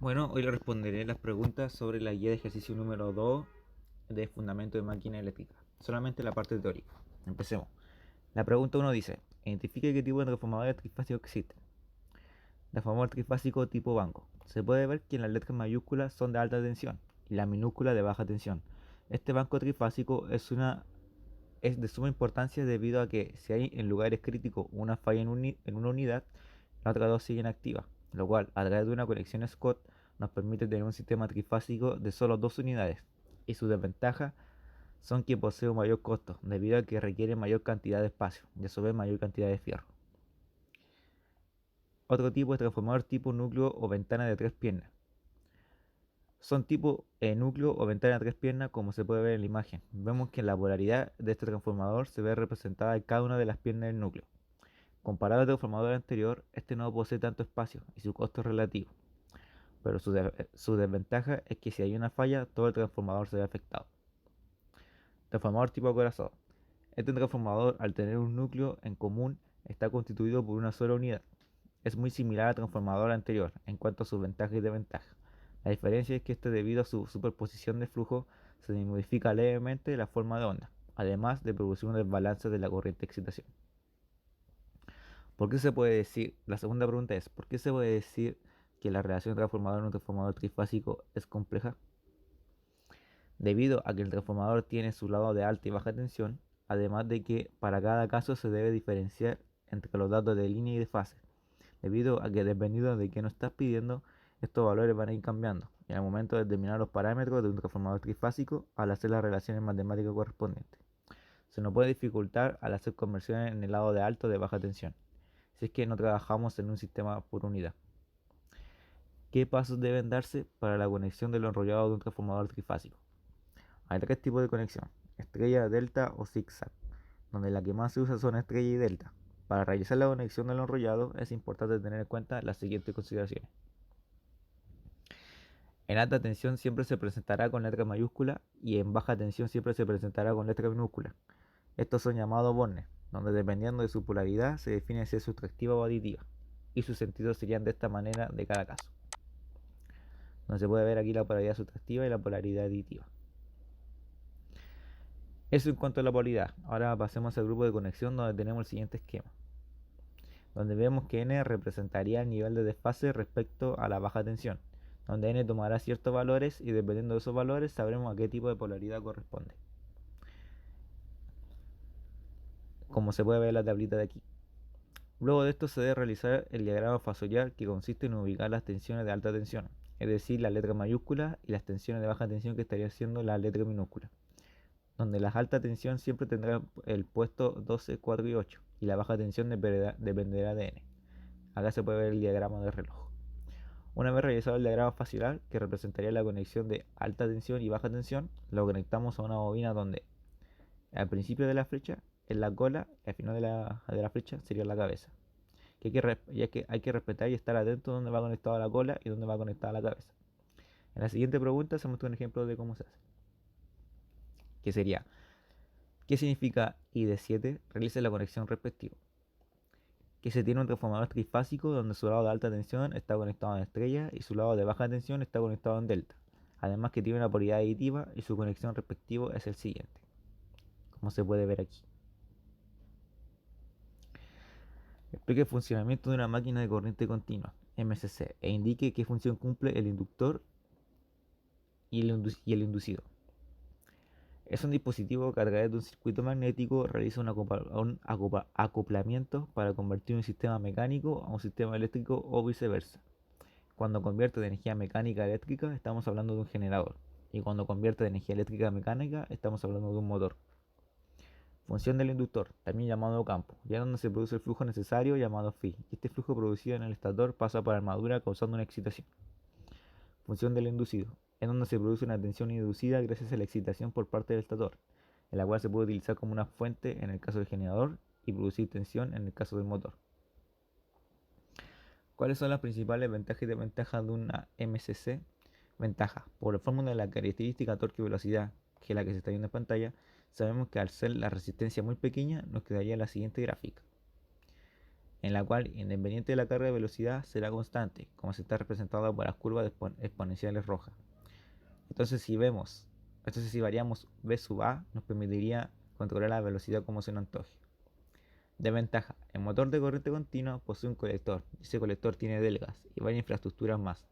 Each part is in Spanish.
Bueno, hoy le responderé las preguntas sobre la guía de ejercicio número 2 de Fundamento de Máquina Eléctrica. Solamente la parte teórica. Empecemos. La pregunta 1 dice: identifique qué tipo de transformadores trifásicos existen. Transformador trifásico tipo banco. Se puede ver que las letras mayúsculas son de alta tensión y la minúscula de baja tensión. Este banco trifásico es de suma importancia debido a que si hay en lugares críticos una falla en una unidad, las otras dos siguen activas, lo cual a través de una conexión Scott nos permite tener un sistema trifásico de solo dos unidades, y sus desventajas son que posee un mayor costo debido a que requiere mayor cantidad de espacio y a su vez mayor cantidad de fierro. Otro tipo es transformador tipo núcleo o ventana de tres piernas. Son tipo núcleo o ventana de tres piernas, como se puede ver en la imagen. Vemos que la polaridad de este transformador se ve representada en cada una de las piernas del núcleo. Comparado al transformador anterior, este no posee tanto espacio y su costo es relativo, pero su desventaja es que si hay una falla, todo el transformador se ve afectado. Transformador tipo acorazado. Este transformador, al tener un núcleo en común, está constituido por una sola unidad. Es muy similar al transformador anterior en cuanto a sus ventajas y desventajas. La diferencia es que este, debido a su superposición de flujo, se modifica levemente la forma de onda, además de producir un desbalance de la corriente de excitación. ¿Por qué se puede decir? La segunda pregunta es: ¿por qué se puede decir que la relación transformador en un transformador trifásico es compleja? Debido a que el transformador tiene su lado de alta y baja tensión, además de que para cada caso se debe diferenciar entre los datos de línea y de fase, debido a que dependiendo de qué nos estás pidiendo, estos valores van a ir cambiando en el momento de determinar los parámetros de un transformador trifásico al hacer las relaciones matemáticas correspondientes. Se nos puede dificultar al hacer conversiones en el lado de alta o de baja tensión, si es que no trabajamos en un sistema por unidad. ¿Qué pasos deben darse para la conexión de lo enrollado de un transformador trifásico? Hay tres tipos de conexión: estrella, delta o zigzag, donde la que más se usa son estrella y delta. Para realizar la conexión de lo enrollado es importante tener en cuenta las siguientes consideraciones. En alta tensión siempre se presentará con letra mayúscula y en baja tensión siempre se presentará con letra minúscula. Estos son llamados bornes, donde dependiendo de su polaridad se define si es sustractiva o aditiva, y sus sentidos serían de esta manera de cada caso, donde se puede ver aquí la polaridad sustractiva y la polaridad aditiva. Eso en cuanto a la polaridad. Ahora pasemos al grupo de conexión, donde tenemos el siguiente esquema, donde vemos que n representaría el nivel de desfase respecto a la baja tensión, donde n tomará ciertos valores y dependiendo de esos valores sabremos a qué tipo de polaridad corresponde, como se puede ver en la tablita de aquí. Luego de esto se debe realizar el diagrama fasorial, que consiste en ubicar las tensiones de alta tensión, es decir, las letras mayúsculas, y las tensiones de baja tensión, que estaría siendo la letra minúscula, donde la alta tensión siempre tendrá el puesto 12, 4 y 8, y la baja tensión dependerá de n. Acá se puede ver el diagrama de reloj. Una vez realizado el diagrama fascial, que representaría la conexión de alta tensión y baja tensión, lo conectamos a una bobina donde al principio de la flecha es la cola y al final de la flecha sería la cabeza. Hay que respetar y estar atento dónde va conectada la cola y dónde va conectada la cabeza. En la siguiente pregunta se muestra un ejemplo de cómo se hace, que sería: ¿qué significa I de 7? Realice la conexión respectiva. Que se tiene un transformador trifásico donde su lado de alta tensión está conectado en estrella y su lado de baja tensión está conectado en delta. Además que tiene una polaridad aditiva y su conexión respectivo es el siguiente, como se puede ver aquí. Explique el funcionamiento de una máquina de corriente continua, MCC, e indique qué función cumple el inductor y el inducido. Es un dispositivo que a través de un circuito magnético realiza un acoplamiento para convertir un sistema mecánico a un sistema eléctrico o viceversa. Cuando convierte de energía mecánica a eléctrica, estamos hablando de un generador. Y cuando convierte de energía eléctrica a mecánica, estamos hablando de un motor. Función del inductor, también llamado campo, ya donde se produce el flujo necesario, llamado phi. Y este flujo producido en el estator pasa por la armadura causando una excitación. Función del inducido, en donde se produce una tensión inducida gracias a la excitación por parte del estator, en la cual se puede utilizar como una fuente en el caso del generador y producir tensión en el caso del motor. ¿Cuáles son las principales ventajas y desventajas de una MCC? Ventaja: por la fórmula de la característica torque-velocidad, que es la que se está viendo en pantalla, sabemos que al ser la resistencia muy pequeña nos quedaría la siguiente gráfica. en la cual, independiente de la carga de velocidad, será constante, como se está representado por las curvas exponenciales rojas. Entonces, si variamos b sub a, nos permitiría controlar la velocidad como se nos antoje. Desventaja: el motor de corriente continua posee un colector, y ese colector tiene delgas y varias infraestructuras más.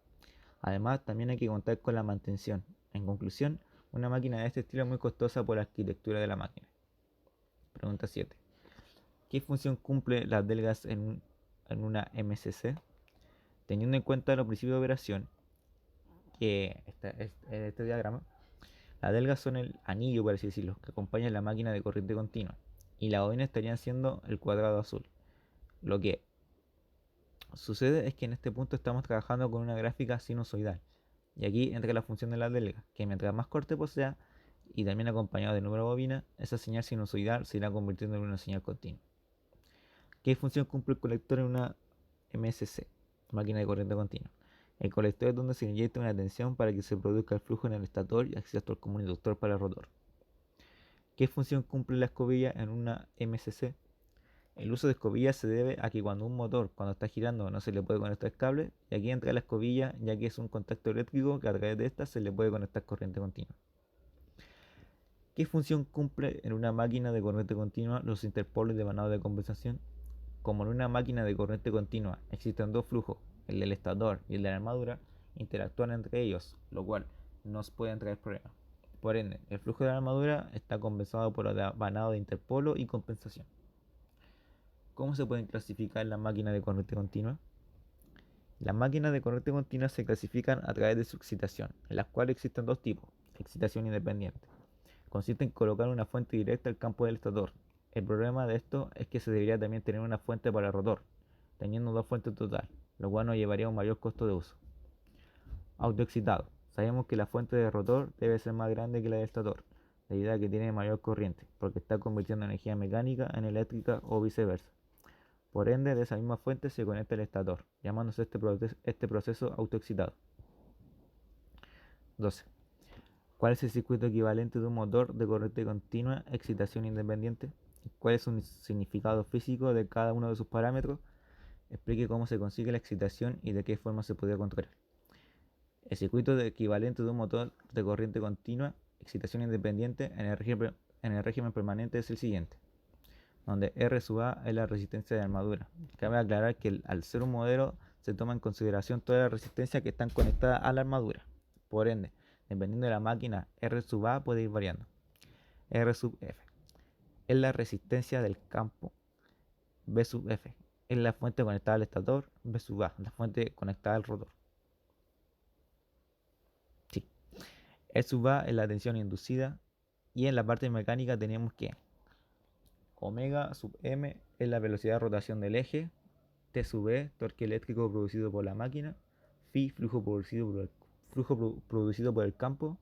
Además, también hay que contar con la mantención. En conclusión, una máquina de este estilo es muy costosa por la arquitectura de la máquina. Pregunta 7. ¿Qué función cumple las delgas en una MCC? Teniendo en cuenta los principios de operación, que este diagrama, las delgas son el anillo, por así decirlo, que acompaña la máquina de corriente continua, y las bobinas estarían siendo el cuadrado azul. Lo que sucede es que en este punto estamos trabajando con una gráfica sinusoidal, y aquí entra la función de la delga, que mientras más corte posea, y también acompañado del número de bobina, esa señal sinusoidal se irá convirtiendo en una señal continua. ¿Qué función cumple el colector en una MSC, máquina de corriente continua? El colector es donde se inyecta una tensión para que se produzca el flujo en el estator y acceso como inductor para el rotor. ¿Qué función cumple la escobilla en una MCC? El uso de escobillas se debe a que cuando un motor, cuando está girando, no se le puede conectar cable, y aquí entra la escobilla, ya que es un contacto eléctrico que a través de esta se le puede conectar corriente continua. ¿Qué función cumple en una máquina de corriente continua los interpolos de vanado de compensación? Como en una máquina de corriente continua existen dos flujos, el del estator y el de la armadura, interactúan entre ellos, lo cual nos puede traer problemas. Por ende, el flujo de la armadura está compensado por el vanado de interpolo y compensación. ¿Cómo se pueden clasificar las máquinas de corriente continua? Las máquinas de corriente continua se clasifican a través de su excitación, en las cuales existen dos tipos: excitación independiente. Consiste en colocar una fuente directa al campo del estator. El problema de esto es que se debería también tener una fuente para el rotor, teniendo dos fuentes total, lo cual nos llevaría a un mayor costo de uso. Autoexcitado. Sabemos que la fuente de rotor debe ser más grande que la del estator, debido a que tiene mayor corriente, porque está convirtiendo energía mecánica en eléctrica o viceversa. Por ende, de esa misma fuente se conecta el estator, llamándose este proceso autoexcitado. 12. ¿Cuál es el circuito equivalente de un motor de corriente continua excitación independiente? ¿Cuál es un significado físico de cada uno de sus parámetros? Explique cómo se consigue la excitación y de qué forma se puede controlar. El circuito equivalente de un motor de corriente continua excitación independiente en el régimen permanente es el siguiente, donde R sub A es la resistencia de armadura. Cabe aclarar que al ser un modelo se toma en consideración todas las resistencias que están conectadas a la armadura. Por ende, dependiendo de la máquina, R sub A puede ir variando. R sub F es la resistencia del campo. B sub F es la fuente conectada al estator. B sub A, la fuente conectada al rotor. Sí. E sub A es la tensión inducida. Y en la parte mecánica tenemos que omega sub m es la velocidad de rotación del eje. T sub E, torque eléctrico producido por la máquina. Phi, flujo producido por el campo.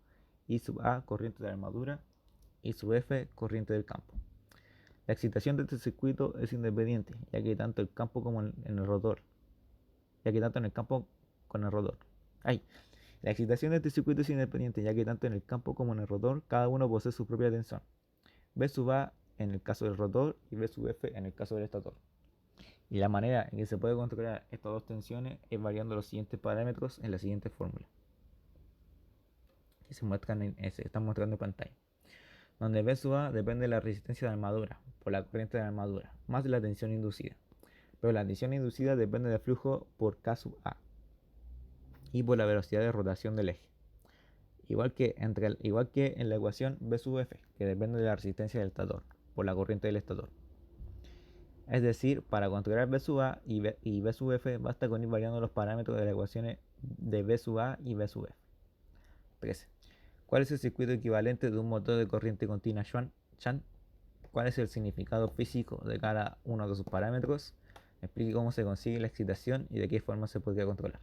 I sub A, corriente de la armadura. I sub F, corriente del campo. La excitación de este circuito es independiente, ya que tanto el campo como en el rotor. Ya que tanto en el campo con el rotor. La excitación de este circuito es independiente, ya que tanto en el campo como en el rotor, cada uno posee su propia tensión. B sub A en el caso del rotor y B sub F en el caso del estator. Y la manera en que se puede controlar estas dos tensiones es variando los siguientes parámetros en la siguiente fórmula, que se están mostrando en pantalla. Donde B sub A depende de la resistencia de armadura, por la corriente de la armadura, más de la tensión inducida. Pero la tensión inducida depende del flujo por K sub A y por la velocidad de rotación del eje. Igual que en la ecuación B sub F, que depende de la resistencia del estator, por la corriente del estator. Es decir, para controlar B sub A y B sub F basta con ir variando los parámetros de las ecuaciones de B sub A y B sub F. 13. ¿Cuál es el circuito equivalente de un motor de corriente continua Shan? ¿Cuál es el significado físico de cada uno de sus parámetros? Explique cómo se consigue la excitación y de qué forma se podría controlar.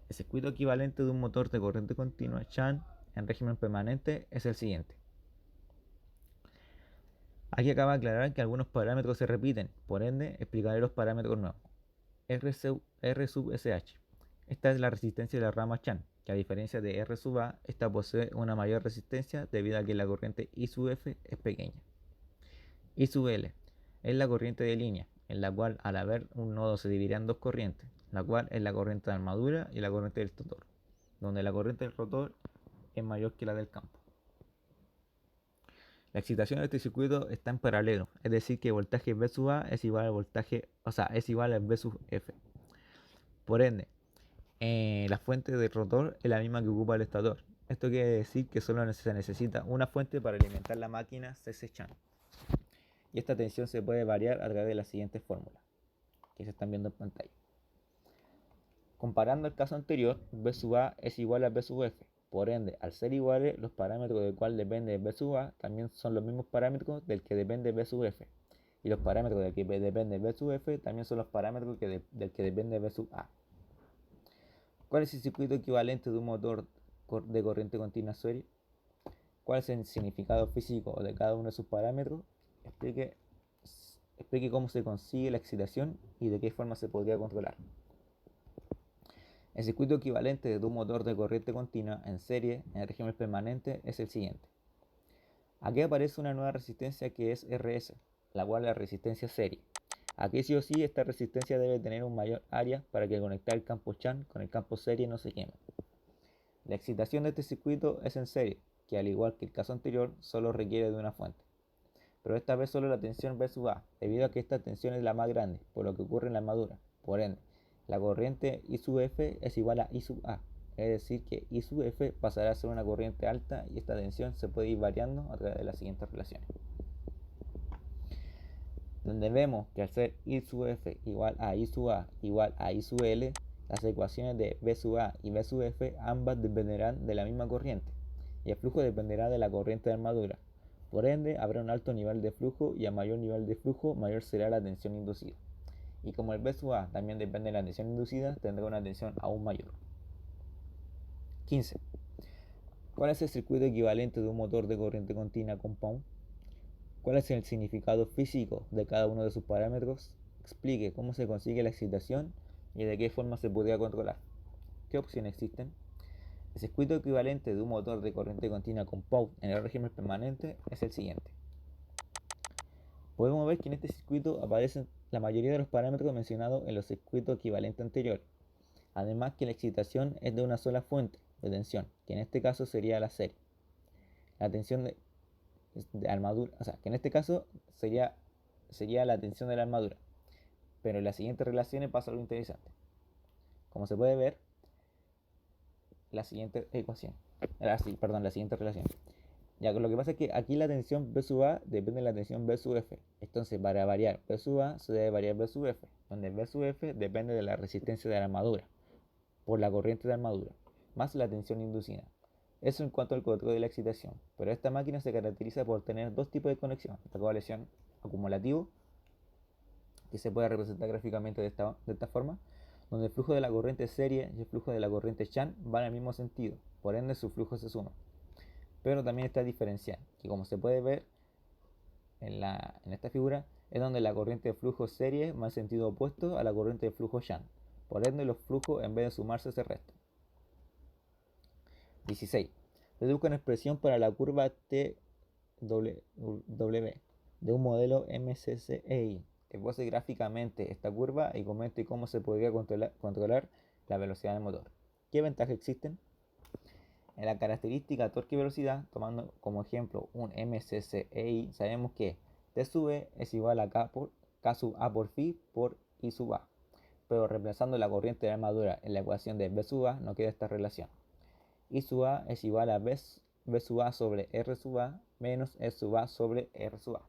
El circuito equivalente de un motor de corriente continua Shan en régimen permanente es el siguiente. Aquí acaba de aclarar que algunos parámetros se repiten, por ende explicaré los parámetros nuevos. R sub SH. Esta es la resistencia de la rama Shan, que a diferencia de R sub A, esta posee una mayor resistencia debido a que la corriente I sub F es pequeña. I sub L es la corriente de línea, en la cual al haber un nodo se dividirá en dos corrientes, la cual es la corriente de armadura y la corriente del rotor, donde la corriente del rotor es mayor que la del campo. La excitación de este circuito está en paralelo, es decir que voltaje V sub A es igual al voltaje, es igual a V sub F. Por ende, la fuente del rotor es la misma que ocupa el estator. Esto quiere decir que solo se necesita una fuente para alimentar la máquina CC-Chan. Y esta tensión se puede variar a través de la siguiente fórmula, que se están viendo en pantalla. Comparando el caso anterior, V sub A es igual a V sub F. Por ende, al ser iguales, los parámetros del cual depende V sub A también son los mismos parámetros del que depende V sub F. Y los parámetros del que depende V sub F también son los parámetros del que depende V sub A. ¿Cuál es el circuito equivalente de un motor de corriente continua serie? ¿Cuál es el significado físico de cada uno de sus parámetros? Explique cómo se consigue la excitación y de qué forma se podría controlar. El circuito equivalente de un motor de corriente continua en serie en el régimen permanente es el siguiente. Aquí aparece una nueva resistencia que es RS, la cual es la resistencia serie. Aquí sí o sí esta resistencia debe tener un mayor área para que conectar el campo Chan con el campo serie no se queme. La excitación de este circuito es en serie, que al igual que el caso anterior solo requiere de una fuente. Pero esta vez solo la tensión V sub A, debido a que esta tensión es la más grande, por lo que ocurre en la armadura. Por ende, la corriente I sub F es igual a I sub A, es decir que I sub F pasará a ser una corriente alta y esta tensión se puede ir variando a través de las siguientes relaciones. Donde vemos que al ser I sub F igual a I sub A igual a I sub L, las ecuaciones de V sub A y V sub F ambas dependerán de la misma corriente, y el flujo dependerá de la corriente de armadura. Por ende, habrá un alto nivel de flujo y a mayor nivel de flujo, mayor será la tensión inducida. Y como el V sub A también depende de la tensión inducida, tendrá una tensión aún mayor. 15. ¿Cuál es el circuito equivalente de un motor de corriente continua compound? ¿Cuál es el significado físico de cada uno de sus parámetros? Explique cómo se consigue la excitación y de qué forma se podría controlar. ¿Qué opciones existen? El circuito equivalente de un motor de corriente continua compound en el régimen permanente es el siguiente. Podemos ver que en este circuito aparecen la mayoría de los parámetros mencionados en los circuitos equivalentes anteriores. Además que la excitación es de una sola fuente de tensión, que en este caso sería la serie. La tensión de armadura, que en este caso sería la tensión de la armadura. Pero en las siguientes relaciones pasa algo interesante. Como se puede ver, la siguiente ecuación, la siguiente relación. Ya, lo que pasa es que aquí la tensión V sub A depende de la tensión V sub F. Entonces, para variar V sub A se debe variar V sub F, donde V sub F depende de la resistencia de la armadura por la corriente de armadura, más la tensión inducida. Eso en cuanto al control de la excitación. Pero esta máquina se caracteriza por tener dos tipos de conexión: la conexión acumulativo, que se puede representar gráficamente de esta forma, donde el flujo de la corriente serie y el flujo de la corriente Chan van al mismo sentido, por ende su flujo se suma. Pero también está diferencial, que como se puede ver en esta figura, es donde la corriente de flujo serie va en sentido opuesto a la corriente de flujo Chan. Por ende, los flujos en vez de sumarse se restan. 16. Deduzca una expresión para la curva TW de un modelo MCCEI. Esboce gráficamente esta curva y comente cómo se podría controlar la velocidad del motor. ¿Qué ventajas existen? En la característica torque y velocidad, tomando como ejemplo un MCCEI, sabemos que T sub E es igual a K sub A por phi por I sub A. Pero reemplazando la corriente de armadura en la ecuación de V sub A, no queda esta relación. I sub A es igual a V sub A sobre R sub A menos E sub A sobre R sub A.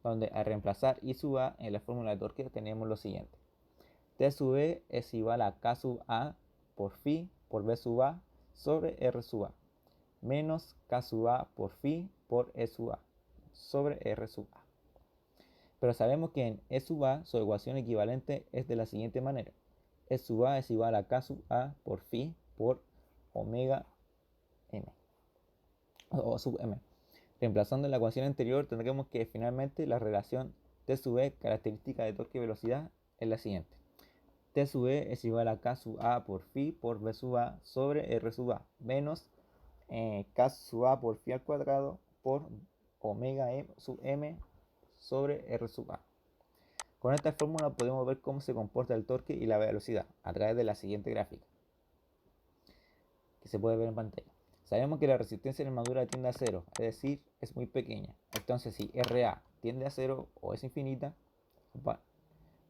Donde al reemplazar I sub A en la fórmula de torque tenemos lo siguiente. T sub E es igual a K sub A por phi por V sub A sobre R sub A menos K sub A por phi por E sub A sobre R sub A. Pero sabemos que en E sub A su ecuación equivalente es de la siguiente manera. E sub A es igual a K sub A por phi por omega m o sub m. Reemplazando la ecuación anterior tendremos que finalmente la relación T sub E característica de torque y velocidad es la siguiente. T sub E es igual a K sub A por phi por V sub A sobre R sub A menos K sub A por phi al cuadrado por omega m sub m sobre R sub A. Con esta fórmula podemos ver cómo se comporta el torque y la velocidad a través de la siguiente gráfica, que se puede ver en pantalla. Sabemos que la resistencia en armadura tiende a cero, es decir, es muy pequeña. Entonces, si RA tiende a cero o es infinita,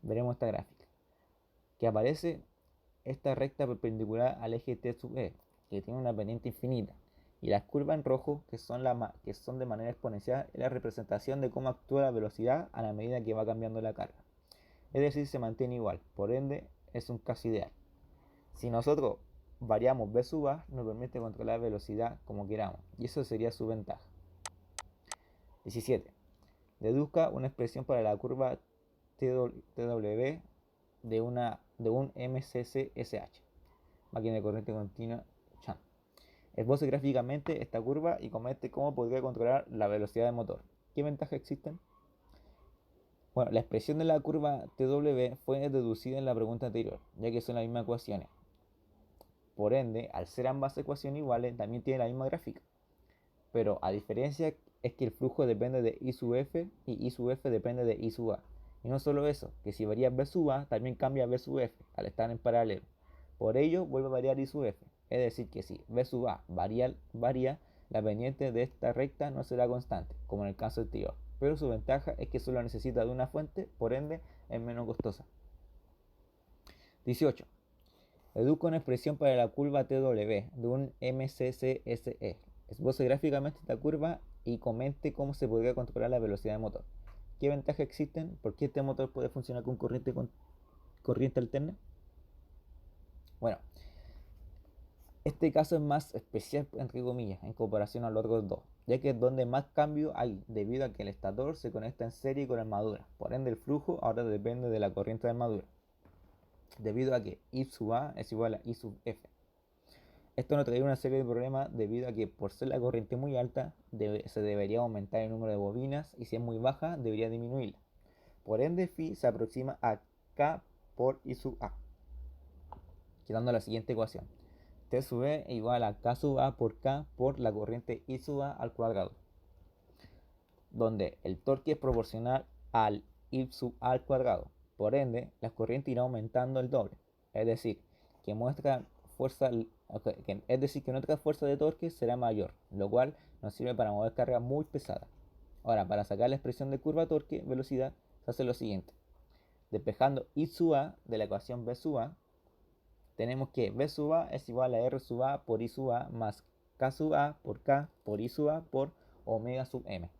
veremos esta gráfica, que aparece esta recta perpendicular al eje T sub E, que tiene una pendiente infinita, y las curvas en rojo, que son de manera exponencial, es la representación de cómo actúa la velocidad a la medida que va cambiando la carga. Es decir, se mantiene igual, por ende es un caso ideal. Si nosotros variamos B sub A, nos permite controlar la velocidad como queramos, y eso sería su ventaja. 17. Deduzca una expresión para la curva TW de un MCCSH, máquina de corriente continua Chan. Esboce gráficamente esta curva y comente cómo podría controlar la velocidad del motor. ¿Qué ventajas existen? Bueno, la expresión de la curva TW fue deducida en la pregunta anterior, ya que son las mismas ecuaciones. Por ende, al ser ambas ecuaciones iguales, también tienen la misma gráfica. Pero a diferencia es que el flujo depende de I sub F y I sub F depende de I sub A. Y no solo eso, que si varía B sub A, también cambia B sub F al estar en paralelo. Por ello, vuelve a variar I sub F. Es decir, que si B sub A varía, la pendiente de esta recta no será constante, como en el caso anterior. Pero su ventaja es que solo necesita de una fuente, por ende es menos costosa. 18. Deduzca una expresión para la curva TW de un MCCSE. Esboce gráficamente esta curva y comente cómo se podría controlar la velocidad del motor. ¿Qué ventajas existen? ¿Por qué este motor puede funcionar con corriente alterna? Bueno, este caso es más especial, entre comillas, en comparación a los otros dos, ya que es donde más cambio hay, debido a que el estator se conecta en serie con la armadura. Por ende, el flujo ahora depende de la corriente de armadura, debido a que I sub A es igual a I sub F. Esto nos trae una serie de problemas debido a que por ser la corriente muy alta se debería aumentar el número de bobinas y si es muy baja debería disminuirla. Por ende, Phi se aproxima a K por I sub A, quedando la siguiente ecuación. T sub E igual a K sub A por K por la corriente I sub A al cuadrado, donde el torque es proporcional al I sub A al cuadrado. Por ende, la corriente irá aumentando el doble. Es decir, que nuestra fuerza de torque será mayor, lo cual nos sirve para mover carga muy pesada. Ahora, para sacar la expresión de curva torque velocidad, se hace lo siguiente. Despejando I sub A de la ecuación B sub A, tenemos que B sub A es igual a R sub A por I sub A más K sub A por K por I sub A por omega sub M.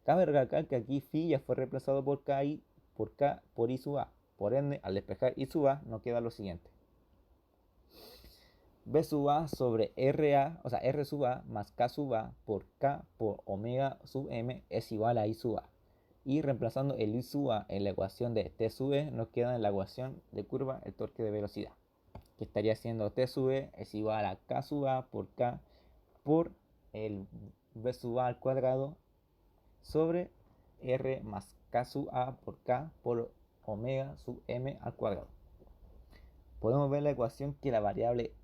Cabe recalcar que aquí Phi ya fue reemplazado por K por I sub A. Por ende, al despejar I sub A, nos queda lo siguiente. B sub A sobre RA, o sea, R sub A más K sub A por K por omega sub M es igual a I sub A. Y reemplazando el I sub A en la ecuación de T sub E, nos queda en la ecuación de curva el torque de velocidad, que estaría siendo T sub E es igual a K sub A por K por el B sub A al cuadrado sobre R más K sub A por K por omega sub M al cuadrado. Podemos ver en la ecuación que la variable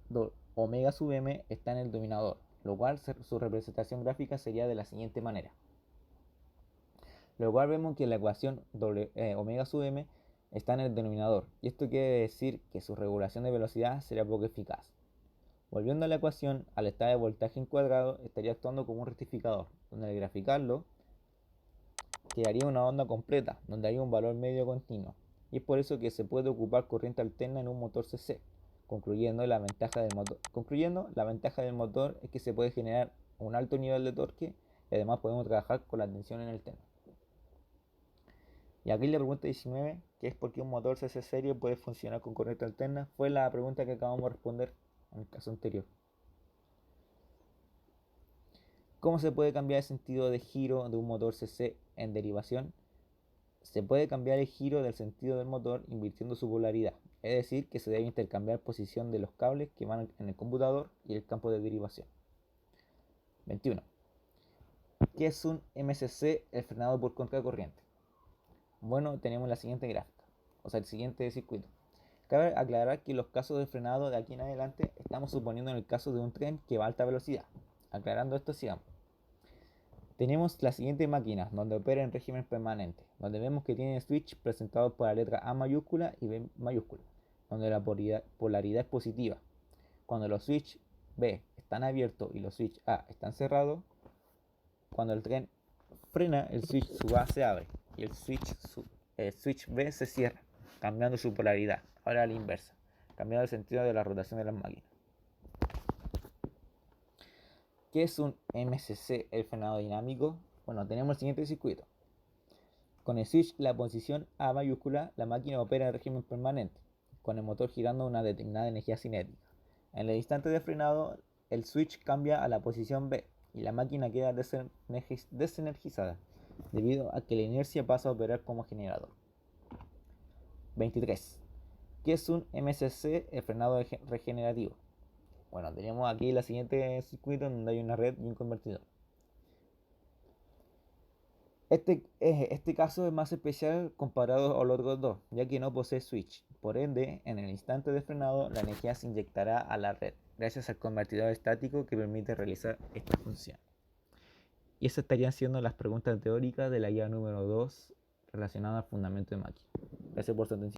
omega sub M está en el denominador, lo cual su representación gráfica sería de la siguiente manera. Lo cual vemos que la ecuación omega sub M está en el denominador, y esto quiere decir que su regulación de velocidad sería poco eficaz. Volviendo a la ecuación, al estar de voltaje en cuadrado, estaría actuando como un rectificador, donde al graficarlo quedaría una onda completa, donde hay un valor medio continuo. Y es por eso que se puede ocupar corriente alterna en un motor CC. Concluyendo, la ventaja del motor es que se puede generar un alto nivel de torque y además podemos trabajar con la tensión en el tema. Y aquí la pregunta 19, que es por qué un motor CC serio puede funcionar con corriente alterna, fue la pregunta que acabamos de responder en el caso anterior. ¿Cómo se puede cambiar el sentido de giro de un motor CC en derivación? Se puede cambiar el giro del sentido del motor invirtiendo su polaridad, es decir, que se debe intercambiar posición de los cables que van en el computador y el campo de derivación. 21. ¿Qué es un MCC, el frenado por contracorriente? Bueno, tenemos la siguiente gráfica, o sea, el siguiente circuito. Cabe aclarar que los casos de frenado de aquí en adelante estamos suponiendo en el caso de un tren que va a alta velocidad. Aclarando esto, sigamos. Tenemos la siguiente máquina, donde opera en régimen permanente, donde vemos que tiene switch presentados por la letra A mayúscula y B mayúscula, donde la polaridad es positiva. Cuando los switch B están abiertos y los switch A están cerrados, cuando el tren frena, el switch sub A se abre y el switch B se cierra, cambiando su polaridad. Ahora a la inversa, cambiando el sentido de la rotación de las máquinas. ¿Qué es un MCC, el frenado dinámico? Bueno, tenemos el siguiente circuito. Con el switch la posición A mayúscula, la máquina opera en régimen permanente, con el motor girando a una determinada energía cinética. En el instante de frenado, el switch cambia a la posición B y la máquina queda desenergizada, debido a que la inercia pasa a operar como generador. 23. ¿Qué es un MCC, el frenado regenerativo? Bueno, tenemos aquí la siguiente circuito donde hay una red y un convertidor. Este caso es más especial comparado a los otros dos, ya que no posee switch. Por ende, en el instante de frenado, la energía se inyectará a la red, gracias al convertidor estático que permite realizar esta función. Y esas estarían siendo las preguntas teóricas de la guía número 2 relacionada al fundamento de máquina. Gracias por su atención.